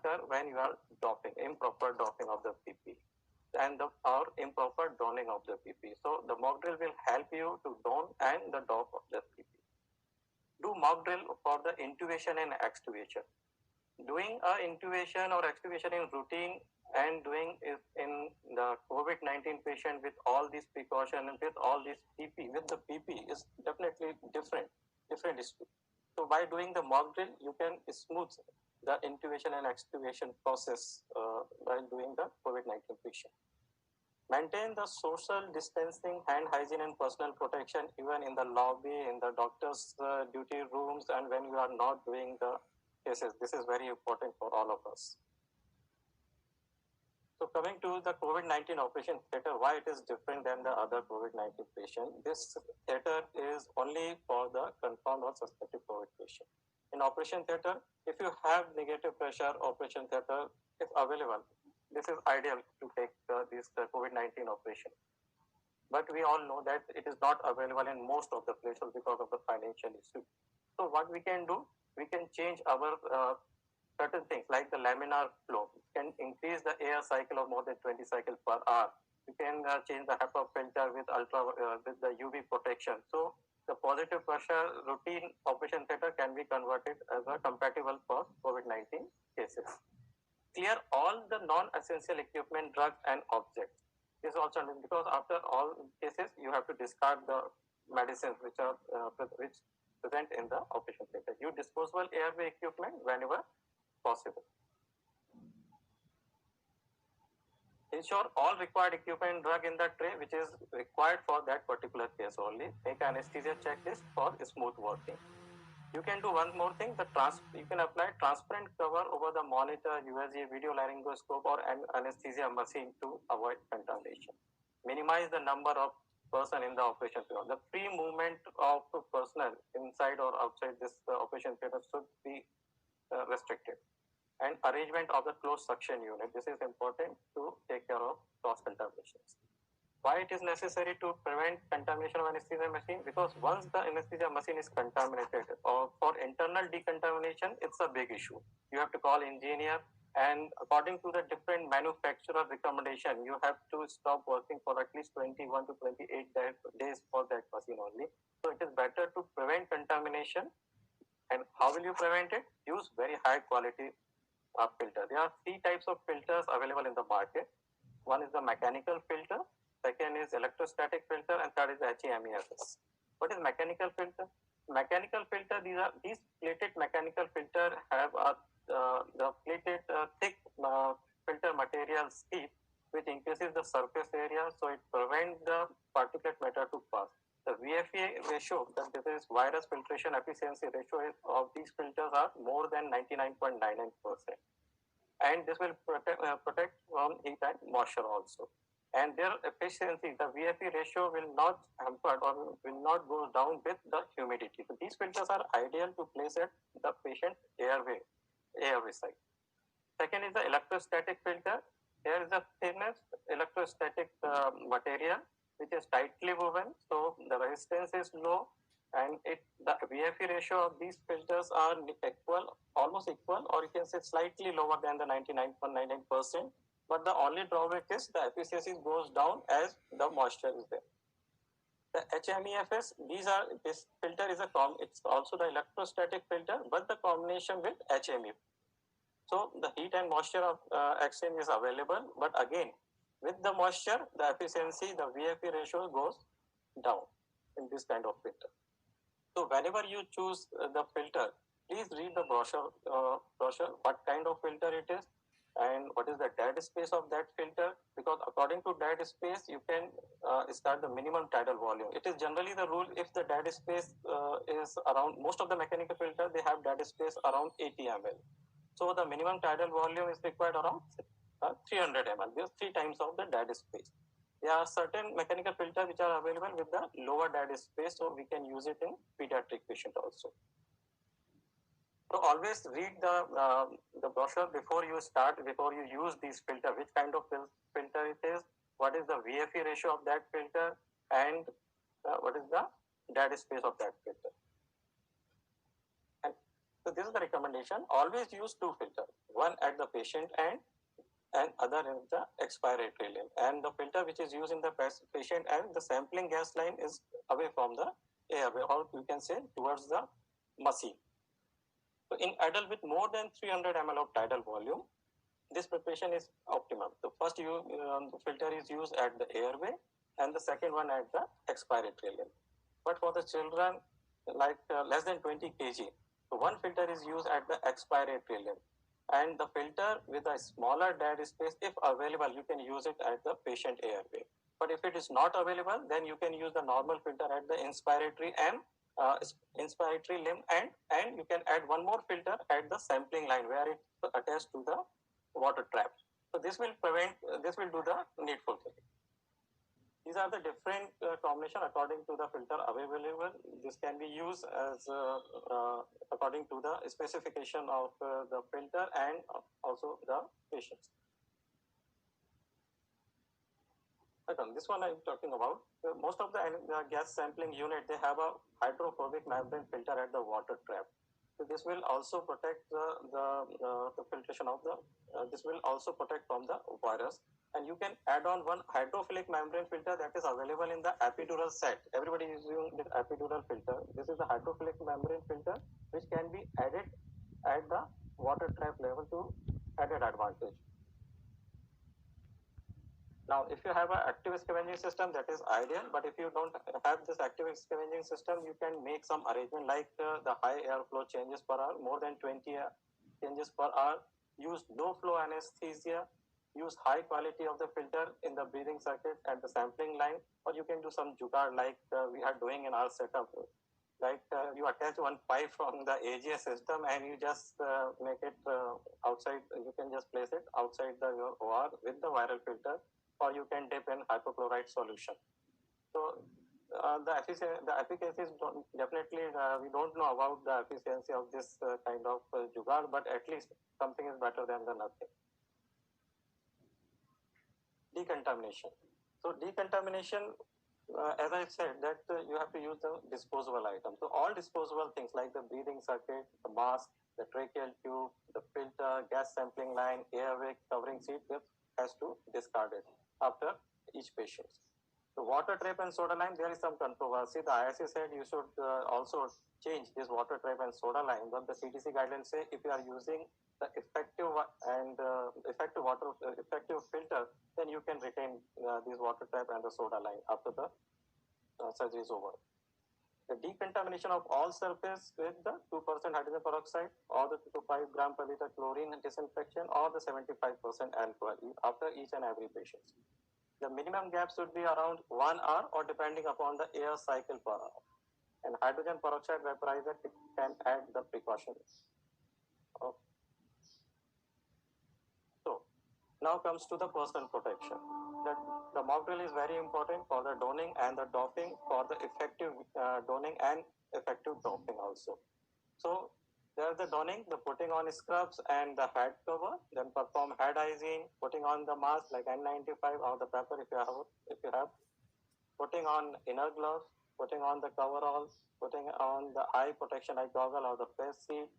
occur when you are doffing, improper doffing of the PP and or improper donning of the PP. So the mock drill will help you to don and the doff of the PP. Do mock drill for the intubation and extubation. Doing a intubation or extubation in routine and doing it in the COVID-19 patient with all these precautions and with all this PP, with the PP is definitely different issue. So by doing the mock drill, you can smooth the intubation and extubation process while doing the COVID-19 patient. Maintain the social distancing, hand hygiene and personal protection even in the lobby, in the doctor's duty rooms, and when you are not doing the cases. This is very important for all of us. So coming to the COVID-19 operation theatre, why it is different than the other COVID-19 patient? This theatre is only for the confirmed or suspected COVID patient. In operation theatre, if you have negative pressure, operation theatre is available. This is ideal to take this COVID-19 operation. But we all know that it is not available in most of the places because of the financial issue. So what we can do, we can change our certain things like the laminar flow. We can increase the air cycle of more than 20 cycles per hour. We can change the HEPA filter with with the UV protection. So the positive pressure routine operation theatre can be converted as a compatible for COVID-19 cases. Clear all the non-essential equipment, drugs and objects. This is also because after all cases you have to discard the medicines which are present in the operation theatre. Use disposable airway equipment whenever possible. Ensure all required equipment drug in the tray which is required for that particular case only. Make an anesthesia checklist for smooth working. You can do one more thing, you can apply transparent cover over the monitor, USG, video laryngoscope or an anesthesia machine to avoid contamination. Minimize the number of person in the operation theatre. The free movement of personnel inside or outside this operation theatre should be restricted. And arrangement of the closed suction unit. This is important to take care of cross contaminations. Why it is necessary to prevent contamination of anesthesia machine? Because once the anesthesia machine is contaminated, or for internal decontamination, it's a big issue. You have to call engineer, and according to the different manufacturer recommendation, you have to stop working for at least 21 to 28 days for that machine only. So it is better to prevent contamination. And how will you prevent it? Use very high quality filter. There are three types of filters available in the market. One is the mechanical filter, second is electrostatic filter, and third is the HEMEFS. What is mechanical filter? Mechanical filter, these plated mechanical filter have the plated thick filter material sheet which increases the surface area, so it prevents the particulate matter to pass. The VFE ratio, that this is virus filtration efficiency ratio of these filters are more than 99.99%. And this will protect from heat and moisture also. And their efficiency, the VFE ratio will not hamper or will not go down with the humidity. So these filters are ideal to place at the patient airway side. Second is the electrostatic filter. Here is the thinnest electrostatic material which is tightly woven, so the resistance is low, and the VFE ratio of these filters are almost equal, or you can say slightly lower than the 99.99%. But the only drawback is the efficiency goes down as the moisture is there. The HEMEFS, this filter is it's also the electrostatic filter, but the combination with HME. So the heat and moisture of exchange is available, but again, with the moisture, the efficiency, the VFE ratio goes down in this kind of filter. So whenever you choose the filter, please read the brochure, what kind of filter it is and what is the dead space of that filter, because according to dead space, you can start the minimum tidal volume. It is generally the rule if the dead space is around, most of the mechanical filter, they have dead space around 80 ml. So the minimum tidal volume is required around 300 ml. There's 3 times of the dead space. There are certain mechanical filters which are available with the lower dead space, so we can use it in pediatric patient also. So always read the brochure before you use this filter, which kind of filter it is, what is the VFE ratio of that filter, and what is the dead space of that filter. And So this is the recommendation. Always use two filters, one at the patient end and other in the expiratory limb. And the filter which is used in the patient end, the sampling gas line is away from the airway, or you can say towards the machine. So in adult with more than 300 ml of tidal volume, this preparation is optimum. The first filter is used at the airway and the second one at the expiratory limb. But for the children like less than 20 kg, so one filter is used at the expiratory limb. And the filter with a smaller dead space, if available, you can use it at the patient airway. But if it is not available, then you can use the normal filter at the inspiratory limb and you can add one more filter at the sampling line where it attached to the water trap. So this will do the needful thing. These are the different combination according to the filter available. This can be used as according to the specification of the filter and also the patients. This one I'm talking about. Most of the gas sampling unit, they have a hydrophobic membrane filter at the water trap. So this will also protect the filtration of the. This will also protect from the virus. And you can add on one hydrophilic membrane filter that is available in the epidural set. Everybody is using the epidural filter. This is the hydrophilic membrane filter which can be added at the water trap level to added advantage. Now, if you have an active scavenging system, that is ideal. But if you don't have this active scavenging system, you can make some arrangement like the high airflow changes per hour, more than 20 changes per hour. Use low flow anesthesia. Use high quality of the filter in the breathing circuit and the sampling line, or you can do some jugaad like we are doing in our setup. Like you attach one pipe from the AGS system and you just make it outside. You can just place it outside your OR with the viral filter, or you can dip in hypochlorite solution. So the efficacy is definitely we don't know about the efficiency of this kind of jugaad, but at least something is better than the nothing. Decontamination. So decontamination, as I said, that you have to use the disposable items. So all disposable things like the breathing circuit, the mask, the tracheal tube, the filter, gas sampling line, airway, covering sheet, has to discard it after each patient. The water trap and soda line, there is some controversy. The ISC said you should also change this water trap and soda line, but the CDC guidelines say if you are using the effective filter, then you can retain this water trap and the soda line after the surgery is over. The decontamination of all surface with the 2% hydrogen peroxide or the 2 to 5 gram per liter chlorine disinfection or the 75% alcohol after each and every patient. The minimum gap should be around 1 hour or depending upon the air cycle per hour. And hydrogen peroxide vaporizer can add the precautions. Okay. So now comes to the personal protection. The mock drill is very important for the donning and the doffing, for the effective donning and effective doffing also. So there's the donning, the putting on scrubs and the head cover, then perform head hygiene, putting on the mask like N95 or the pepper if you have, putting on inner gloves, putting on the coveralls, putting on the eye protection like goggle or the face shield,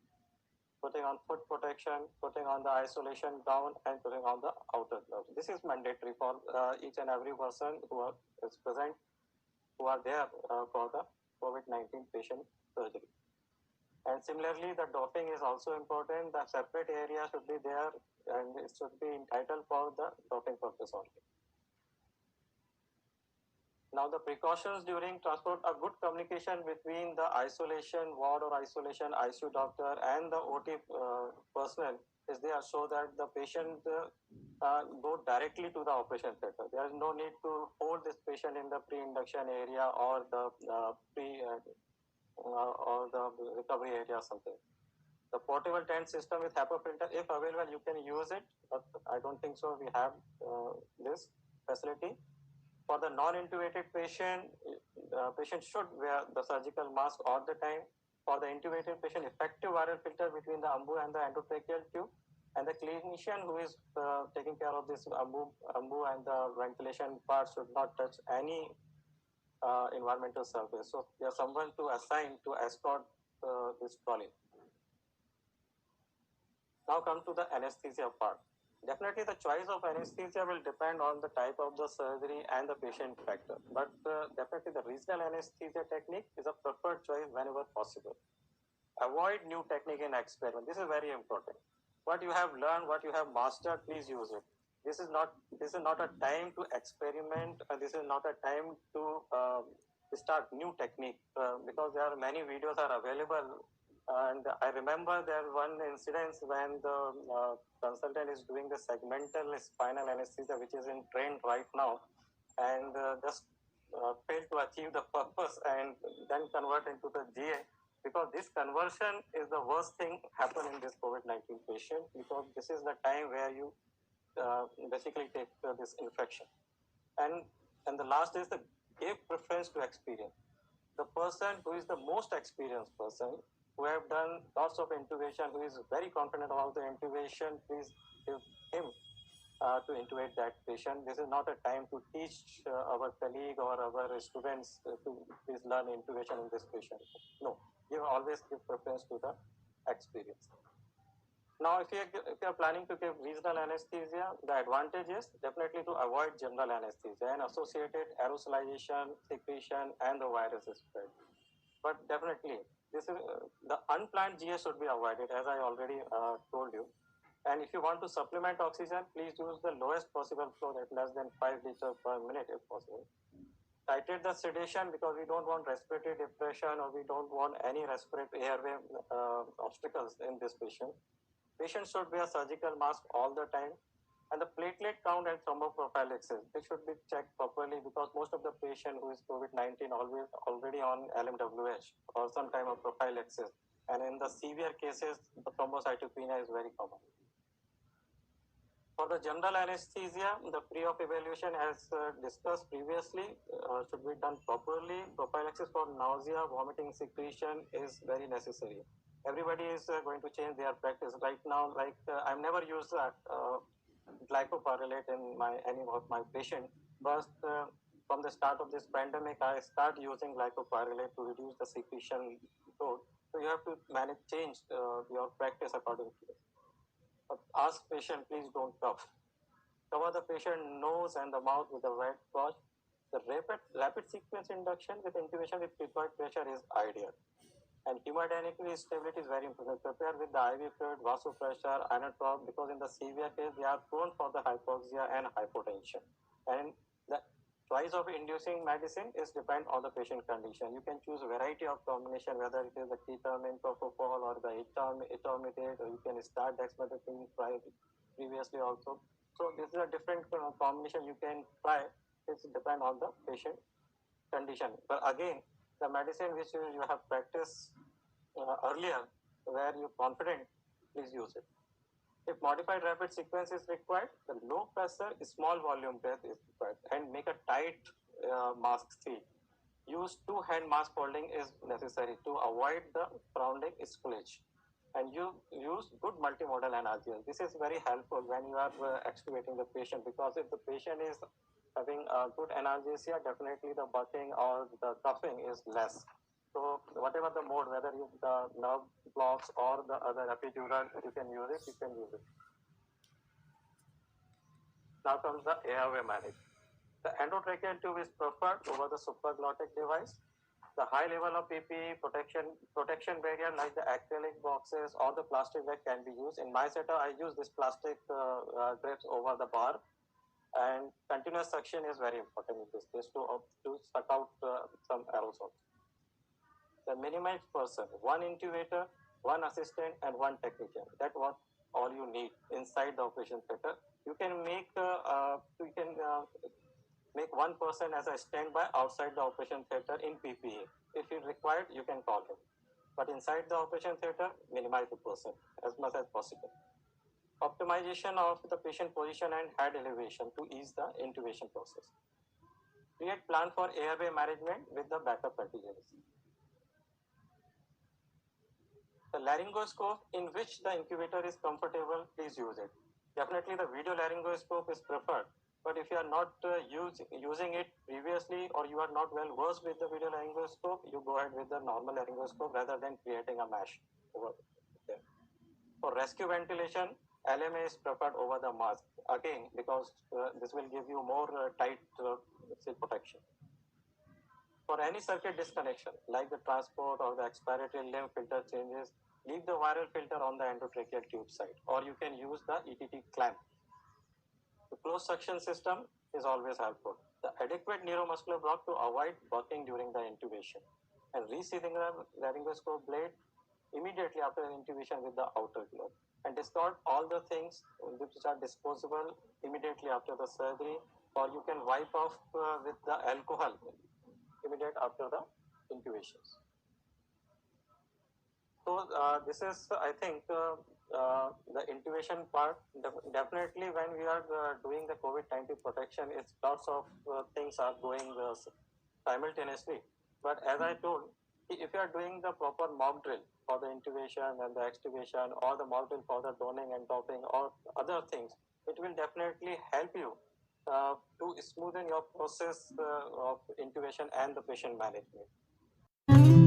putting on foot protection, putting on the isolation gown, and putting on the outer gloves. This is mandatory for each and every person who is present, who are there for the COVID-19 patient surgery. And similarly, the doffing is also important. The separate area should be there and it should be entitled for the doffing purpose only. Now the precautions during transport, a good communication between the isolation ward or isolation ICU doctor and the OT personnel is there so that the patient go directly to the operation theatre. There is no need to hold this patient in the pre-induction area or the or the recovery area or something. The portable tent system with HEPA filter, if available, you can use it, but I don't think so. We have this facility. For the non-intubated patient, patient should wear the surgical mask all the time. For the intubated patient, effective viral filter between the umbu and the endotracheal tube. And the clinician who is taking care of this umbu and the ventilation part should not touch any environmental surface. So there's someone to assign to escort this trolley. Now come to the anesthesia part. Definitely the choice of anesthesia will depend on the type of the surgery and the patient factor. But definitely the regional anesthesia technique is a preferred choice whenever possible. Avoid new technique in experiment. This is very important. What you have learned, what you have mastered, please use it. This is not a time to experiment. This is not a time to start new technique because there are many videos are available. And I remember there one incident when the consultant is doing the segmental spinal anesthesia, which is in trend right now, and just failed to achieve the purpose and then convert into the GA, because this conversion is the worst thing happen in this COVID-19 patient, because this is the time where you basically take this infection. And the last is the give preference to experience. The person who is the most experienced person, who have done lots of intubation, who is very confident about the intubation, please give him to intubate that patient. This is not a time to teach our colleague or our students to please learn intubation in this patient. No, you always give preference to the experience. Now, if you're planning to give regional anesthesia, the advantage is definitely to avoid general anesthesia and associated aerosolization, secretion, and the virus spread. But definitely, this is the unplanned GA should be avoided, as I already told you. And if you want to supplement oxygen, please use the lowest possible flow, that less than 5 liters per minute if possible. Titrate the sedation, because we don't want respiratory depression, or we don't want any respiratory airway obstacles in this patient. Patient should wear surgical mask all the time. And the platelet count and thromboprophylaxis, they should be checked properly, because most of the patient who is COVID-19 already on LMWH or some type of prophylaxis. And in the severe cases, the thrombocytopenia is very common. For the general anesthesia, the pre-op evaluation, as discussed previously, should be done properly. Prophylaxis for nausea, vomiting, secretion is very necessary. Everybody is going to change their practice right now. Like I've never used glycopyrrolate in any of my patients, but from the start of this pandemic, I start using glycopyrrolate to reduce the secretion load. So you have to change your practice according to it. But ask patient, please don't cough. Cover the patient nose and the mouth with a wet cloth. The rapid sequence induction with intubation with precoid pressure is ideal. And hemodynamic stability is very important. Prepare with the IV fluid, vasopressor, inotrope, because in the severe case, they are prone for the hypoxia and hypotension. And the choice of inducing medicine is depend on the patient condition. You can choose a variety of combination, whether it is the ketamine, propofol, or the etomidate, or you can start dexmedetomidine previously also. So this is a different combination you can try. It depend on the patient condition. But again, the medicine which you have practiced earlier, where you're confident, please use it. If modified rapid sequence is required, the low pressure, small volume breath is required, and make a tight mask seal. Use two-hand mask holding is necessary to avoid the surrounding spillage. And you use good multimodal analgesia. This is very helpful when you are extubating the patient, because if the patient is having a good analgesia, definitely the bucking or the coughing is less. So whatever the mode, whether you the nerve blocks or the other epidural, you can use it. Now comes the airway management. The endotracheal tube is preferred over the supraglottic device. The high level of PPE protection barrier like the acrylic boxes or the plastic bag can be used. In my setup, I use this plastic drapes over the bar, and continuous suction is very important in this case to suck out some aerosol. The minimized person, one intubator, one assistant, and one technician. That's what all you need inside the operation theater. You can make make one person as a standby outside the operation theater in PPE. If you required, you can call him. But inside the operation theater, minimize the person as much as possible. Optimization of the patient position and head elevation to ease the intubation process. Create plan for airway management with the backup contingency. The laryngoscope in which the incubator is comfortable, please use it. Definitely the video laryngoscope is preferred, but if you are not using it previously, or you are not well versed with the video laryngoscope, you go ahead with the normal laryngoscope rather than creating a mesh over there. For rescue ventilation, LMA is preferred over the mask, again because this will give you more tight protection. For any circuit disconnection, like the transport or the expiratory limb filter changes, leave the viral filter on the endotracheal tube side, or you can use the ETT clamp. The closed suction system is always helpful. The adequate neuromuscular block to avoid bucking during the intubation, and resealing the laryngoscope blade immediately after intubation with the outer glove, and discard all the things which are disposable immediately after the surgery, or you can wipe off with the alcohol immediate after the intubations. So this is, I think, the intubation part. Definitely, when we are doing the COVID-19 protection, it's lots of things are going simultaneously. But as I told, if you are doing the proper mock drill for the intubation and the extubation, or the mock drill for the donning and topping, or other things, it will definitely help you to smoothen your process of intubation and the patient management.